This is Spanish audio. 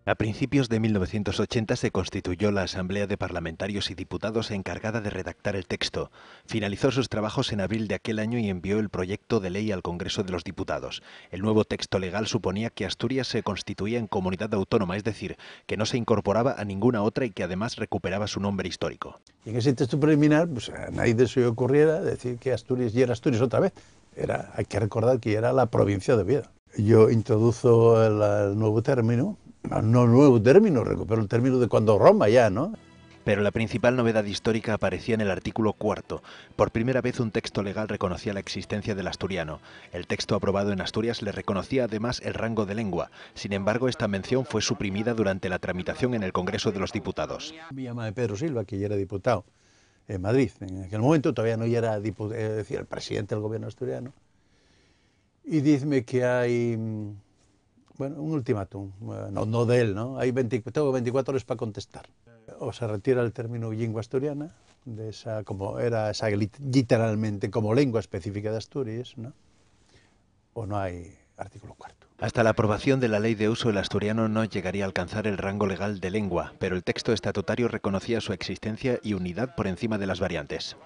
A principios de 1980 se constituyó la Asamblea de Parlamentarios y Diputados encargada de redactar el texto. Finalizó sus trabajos en abril de aquel año y envió el proyecto de ley al Congreso de los Diputados. El nuevo texto legal suponía que Asturias se constituía en comunidad autónoma, es decir, que no se incorporaba a ninguna otra y que además recuperaba su nombre histórico. Y en ese texto preliminar, pues a nadie se le ocurriera decir que Asturias ya era Asturias otra vez. Hay que recordar que era la provincia de Oviedo. Yo introduzo el nuevo término. No nuevo término, recupero el término de cuando Roma ya, ¿no? Pero la principal novedad histórica aparecía en el artículo 4. Por primera vez un texto legal reconocía la existencia del asturiano. El texto aprobado en Asturias le reconocía además el rango de lengua. Sin embargo, esta mención fue suprimida durante la tramitación en el Congreso de los Diputados. Me llama Pedro Silva, que ya era diputado en Madrid. En aquel momento todavía no era el presidente del gobierno asturiano. Y dime que hay... Bueno, un ultimátum, no de él, ¿no? Tengo 24 horas para contestar. O se retira el término lengua asturiana, como era esa literalmente como lengua específica de Asturias, ¿no? O no hay artículo 4. Hasta la aprobación de la ley de uso, el asturiano no llegaría a alcanzar el rango legal de lengua, pero el texto estatutario reconocía su existencia y unidad por encima de las variantes.